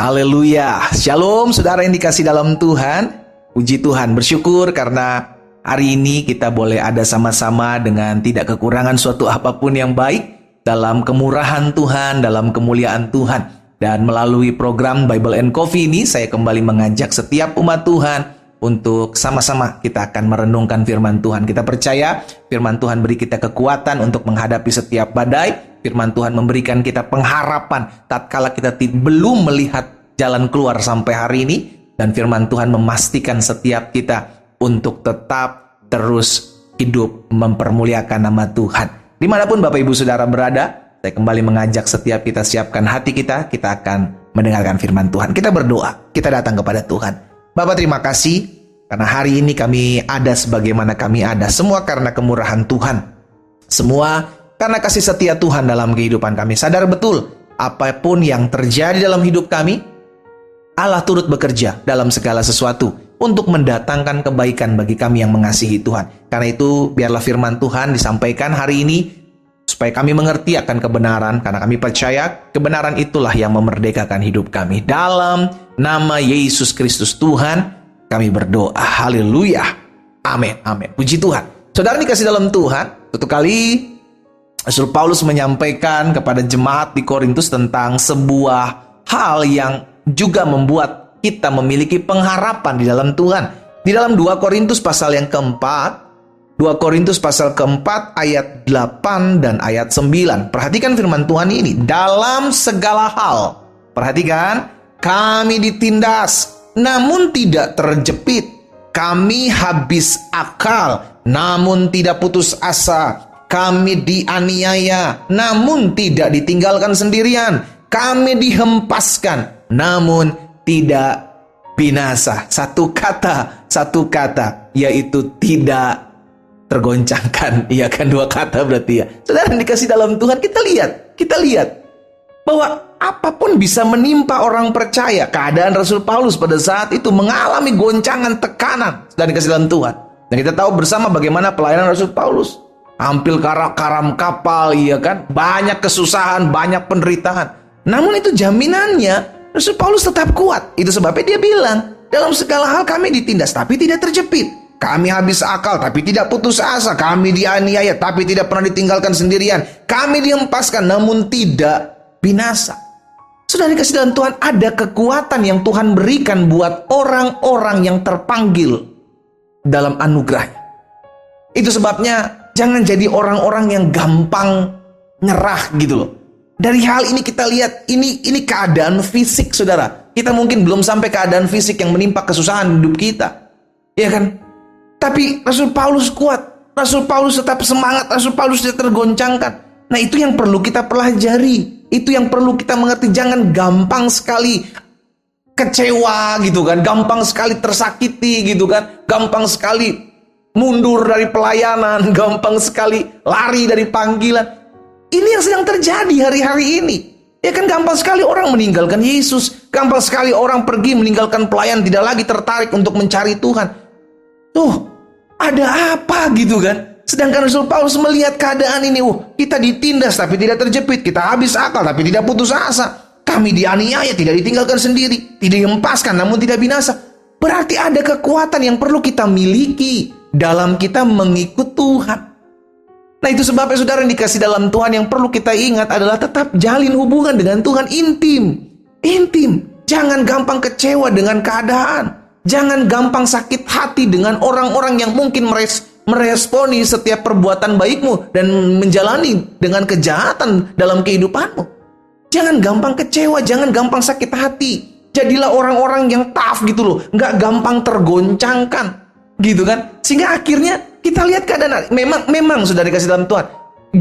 Haleluya. Shalom saudara yang dikasih dalam Tuhan. Puji Tuhan, bersyukur karena hari ini kita boleh ada sama-sama dengan tidak kekurangan suatu apapun yang baik dalam kemurahan Tuhan, dalam kemuliaan Tuhan. Dan melalui program Bible and Coffee ini saya kembali mengajak setiap umat Tuhan untuk sama-sama kita akan merenungkan firman Tuhan. Kita percaya firman Tuhan beri kita kekuatan untuk menghadapi setiap badai. Firman Tuhan memberikan kita pengharapan tatkala kita belum melihat jalan keluar sampai hari ini. Dan firman Tuhan memastikan setiap kita untuk tetap terus hidup mempermuliakan nama Tuhan. Dimanapun Bapak Ibu Saudara berada, saya kembali mengajak setiap kita siapkan hati kita akan mendengarkan firman Tuhan. Kita berdoa, kita datang kepada Tuhan. Bapak terima kasih karena hari ini kami ada sebagaimana kami ada. Semua karena kemurahan Tuhan. Semua karena kasih setia Tuhan dalam kehidupan kami. Sadar betul, apapun yang terjadi dalam hidup kami, Allah turut bekerja dalam segala sesuatu untuk mendatangkan kebaikan bagi kami yang mengasihi Tuhan. Karena itu, biarlah firman Tuhan disampaikan hari ini, supaya kami mengerti akan kebenaran, karena kami percaya kebenaran itulah yang memerdekakan hidup kami. Dalam nama Yesus Kristus Tuhan, kami berdoa. Haleluya. Amin. Amin. Puji Tuhan. Saudara dikasih dalam Tuhan, suatu kali Rasul Paulus menyampaikan kepada jemaat di Korintus tentang sebuah hal yang juga membuat kita memiliki pengharapan di dalam Tuhan. Di dalam 2 Korintus pasal yang keempat, 2 Korintus pasal keempat ayat 8 dan ayat 9. Perhatikan firman Tuhan ini. Dalam segala hal, perhatikan, kami ditindas, namun tidak terjepit. Kami habis akal, namun tidak putus asa. Kami dianiaya, namun tidak ditinggalkan sendirian. Kami dihempaskan, namun tidak binasa. Satu kata, yaitu tidak tergoncangkan. Iya kan, 2 kata berarti ya. Saudara yang dikasih dalam Tuhan, kita lihat bahwa apapun bisa menimpa orang percaya. Keadaan Rasul Paulus pada saat itu mengalami goncangan, tekanan. Saudara dikasih dalam Tuhan. Dan kita tahu bersama bagaimana pelayanan Rasul Paulus. Hampir karam kapal, iya kan? Banyak kesusahan, banyak penderitaan. Namun itu jaminannya, Rasul Paulus tetap kuat. Itu sebabnya dia bilang, dalam segala hal kami ditindas, tapi tidak terjepit. Kami habis akal, tapi tidak putus asa. Kami dianiaya, tapi tidak pernah ditinggalkan sendirian. Kami dihempaskan, namun tidak binasa. Sudah dikasih dalam Tuhan, ada kekuatan yang Tuhan berikan buat orang-orang yang terpanggil dalam anugerahnya. Itu sebabnya jangan jadi orang-orang yang gampang nyerah gitu loh. Dari hal ini kita lihat, ini keadaan fisik saudara. Kita mungkin belum sampai keadaan fisik yang menimpa kesusahan hidup kita. Ya kan? Tapi Rasul Paulus kuat. Rasul Paulus tetap semangat. Rasul Paulus tidak tergoncangkan. Nah itu yang perlu kita pelajari. Itu yang perlu kita mengerti. Jangan gampang sekali kecewa gitu kan. Gampang sekali tersakiti gitu kan. Gampang sekali mundur dari pelayanan, gampang sekali lari dari panggilan. Ini yang sedang terjadi hari-hari ini. Ya kan, gampang sekali orang meninggalkan Yesus. Gampang sekali orang pergi meninggalkan pelayan, tidak lagi tertarik untuk mencari Tuhan. Tuh, ada apa gitu kan? Sedangkan Rasul Paulus melihat keadaan ini. Kita ditindas tapi tidak terjepit. Kita habis akal tapi tidak putus asa. Kami dianiaya, tidak ditinggalkan sendiri. Tidak dihempaskan namun tidak binasa. Berarti ada kekuatan yang perlu kita miliki dalam kita mengikut Tuhan. Nah itu sebabnya saudara yang dikasih dalam Tuhan, yang perlu kita ingat adalah tetap jalin hubungan dengan Tuhan intim. Jangan gampang kecewa dengan keadaan. Jangan gampang sakit hati dengan orang-orang yang mungkin meresponi setiap perbuatan baikmu dan menjalani dengan kejahatan dalam kehidupanmu. Jangan gampang kecewa, jangan gampang sakit hati. Jadilah orang-orang yang tough gitu loh, nggak gampang tergoncangkan gitu kan. Sehingga akhirnya kita lihat keadaan memang sudah dikasih dalam Tuhan.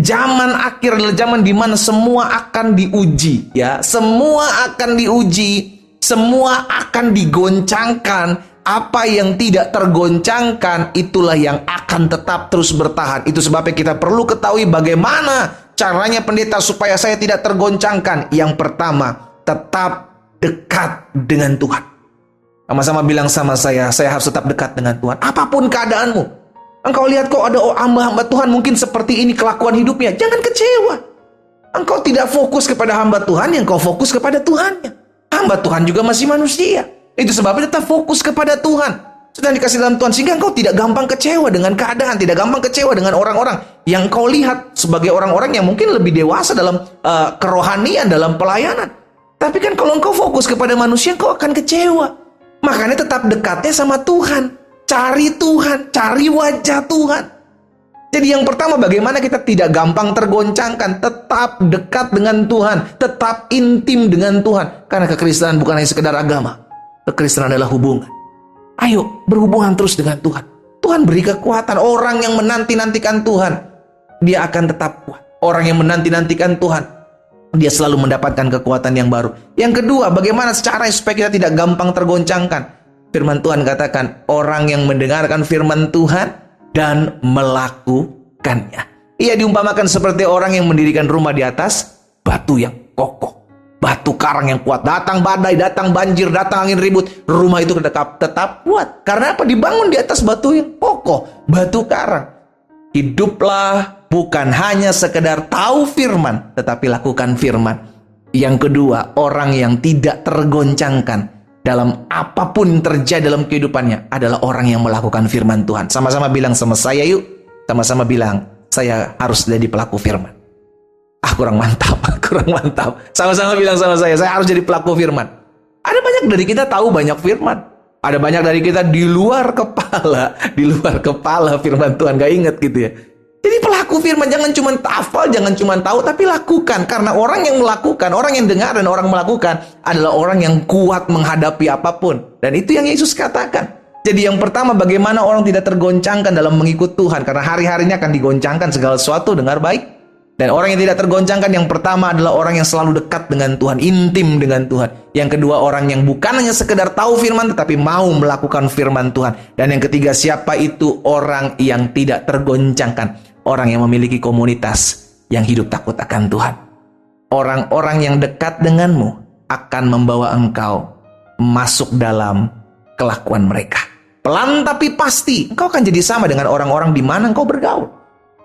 Zaman akhir adalah zaman di mana semua akan diuji ya. Semua akan diuji, semua akan digoncangkan. Apa yang tidak tergoncangkan itulah yang akan tetap terus bertahan. Itu sebabnya kita perlu ketahui bagaimana caranya pendeta supaya saya tidak tergoncangkan. Yang pertama, tetap dekat dengan Tuhan. Sama-sama bilang sama saya harus tetap dekat dengan Tuhan. Apapun keadaanmu. Engkau lihat kok ada hamba-hamba Tuhan mungkin seperti ini kelakuan hidupnya. Jangan kecewa. Engkau tidak fokus kepada hamba Tuhan, yang kau fokus kepada Tuhannya. hamba, Tuhan juga masih manusia. Itu sebabnya tetap fokus kepada Tuhan. Sudah dikasih dalam Tuhan, sehingga engkau tidak gampang kecewa dengan keadaan, tidak gampang kecewa dengan orang-orang yang kau lihat sebagai orang-orang yang mungkin lebih dewasa dalam kerohanian, dalam pelayanan. Tapi kan kalau engkau fokus kepada manusia, engkau akan kecewa. Makanya tetap dekatnya sama Tuhan. Cari Tuhan, cari wajah Tuhan. Jadi yang pertama, bagaimana kita tidak gampang tergoncangkan, tetap dekat dengan Tuhan, tetap intim dengan Tuhan. Karena kekristenan bukan hanya sekedar agama, kekristenan adalah hubungan. Ayo berhubungan terus dengan Tuhan. Tuhan beri kekuatan. Orang yang menanti-nantikan Tuhan, dia akan tetap kuat. Orang yang menanti-nantikan Tuhan, dia selalu mendapatkan kekuatan yang baru. Yang kedua, bagaimana secara supaya kita tidak gampang tergoncangkan? Firman Tuhan katakan, orang yang mendengarkan firman Tuhan dan melakukannya. Ia diumpamakan seperti orang yang mendirikan rumah di atas batu yang kokoh. Batu karang yang kuat. Datang badai, datang banjir, datang angin ribut, rumah itu tetap kuat. Karena apa? Dibangun di atas batu yang kokoh, batu karang. Hiduplah bukan hanya sekedar tahu firman, tetapi lakukan firman. Yang kedua, orang yang tidak tergoncangkan dalam apapun yang terjadi dalam kehidupannya adalah orang yang melakukan firman Tuhan. Sama-sama bilang sama saya yuk. Sama-sama bilang, saya harus jadi pelaku firman. Kurang mantap, kurang mantap. Sama-sama bilang sama saya harus jadi pelaku firman. Ada banyak dari kita tahu banyak firman. Ada banyak dari kita di luar kepala firman Tuhan, gak inget gitu ya. Jadi pelaku firman, jangan cuma hafal, jangan cuma tahu, tapi lakukan. Karena orang yang melakukan, orang yang dengar dan orang melakukan adalah orang yang kuat menghadapi apapun. Dan itu yang Yesus katakan. Jadi yang pertama, bagaimana orang tidak tergoncangkan dalam mengikut Tuhan. Karena hari-harinya akan digoncangkan segala sesuatu, dengar baik. Dan orang yang tidak tergoncangkan, yang pertama adalah orang yang selalu dekat dengan Tuhan, intim dengan Tuhan. Yang kedua, orang yang bukan hanya sekedar tahu firman, tetapi mau melakukan firman Tuhan. Dan yang ketiga, siapa itu? Orang yang tidak tergoncangkan. Orang yang memiliki komunitas yang hidup takut akan Tuhan. Orang-orang yang dekat denganmu akan membawa engkau masuk dalam kelakuan mereka. Pelan tapi pasti, engkau akan jadi sama dengan orang-orang di mana engkau bergaul.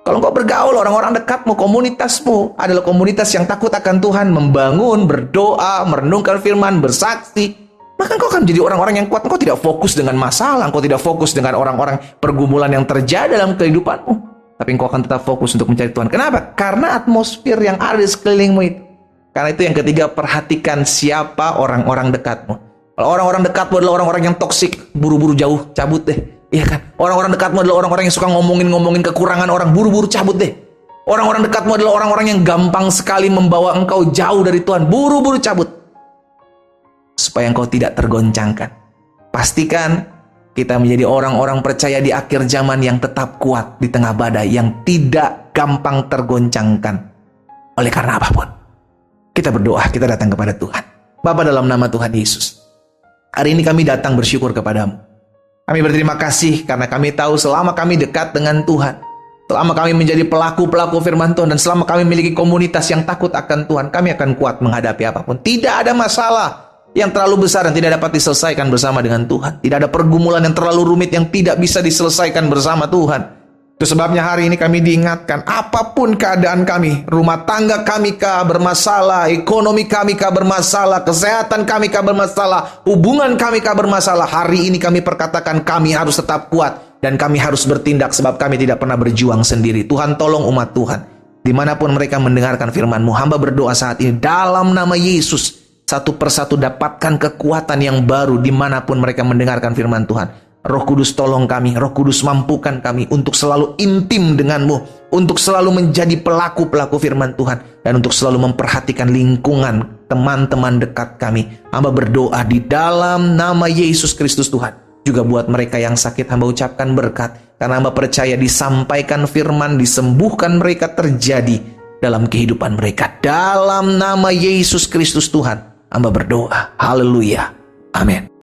Kalau engkau bergaul, orang-orang dekatmu, komunitasmu adalah komunitas yang takut akan Tuhan, membangun, berdoa, merenungkan firman, bersaksi, maka engkau akan menjadi orang-orang yang kuat. Engkau tidak fokus dengan masalah, engkau tidak fokus dengan orang-orang pergumulan yang terjadi dalam kehidupanmu, tapi engkau akan tetap fokus untuk mencari Tuhan. Kenapa? Karena atmosfer yang ada di sekelilingmu itu. Karena itu yang ketiga, perhatikan siapa orang-orang dekatmu. Kalau orang-orang dekatmu adalah orang-orang yang toksik, buru-buru jauh, cabut deh. Iya kan? Orang-orang dekatmu adalah orang-orang yang suka ngomongin kekurangan orang, buru-buru cabut deh. Orang-orang dekatmu adalah orang-orang yang gampang sekali membawa engkau jauh dari Tuhan, buru-buru cabut. Supaya engkau tidak tergoncangkan. Pastikan kita menjadi orang-orang percaya di akhir zaman yang tetap kuat di tengah badai, yang tidak gampang tergoncangkan oleh karena apapun. Kita berdoa, kita datang kepada Tuhan. Bapa, dalam nama Tuhan Yesus, hari ini kami datang bersyukur kepadamu. Kami berterima kasih karena kami tahu selama kami dekat dengan Tuhan, selama kami menjadi pelaku-pelaku firman Tuhan, dan selama kami memiliki komunitas yang takut akan Tuhan, kami akan kuat menghadapi apapun. Tidak ada masalah yang terlalu besar dan tidak dapat diselesaikan bersama dengan Tuhan. Tidak ada pergumulan yang terlalu rumit yang tidak bisa diselesaikan bersama Tuhan. Itu sebabnya hari ini kami diingatkan, apapun keadaan kami, rumah tangga kami kah bermasalah, ekonomi kami kah bermasalah, kesehatan kami kah bermasalah, hubungan kami kah bermasalah, hari ini kami perkatakan kami harus tetap kuat dan kami harus bertindak sebab kami tidak pernah berjuang sendiri. Tuhan, tolong umat Tuhan dimanapun mereka mendengarkan firman-Mu. Hamba berdoa saat ini dalam nama Yesus, satu persatu dapatkan kekuatan yang baru dimanapun mereka mendengarkan firman Tuhan. Roh Kudus tolong kami, Roh Kudus mampukan kami untuk selalu intim dengan-Mu, untuk selalu menjadi pelaku-pelaku firman Tuhan, dan untuk selalu memperhatikan lingkungan teman-teman dekat kami. Hamba berdoa di dalam nama Yesus Kristus Tuhan. Juga buat mereka yang sakit, hamba ucapkan berkat, karena hamba percaya disampaikan firman, disembuhkan mereka terjadi dalam kehidupan mereka. Dalam nama Yesus Kristus Tuhan, hamba berdoa. Haleluya. Amin.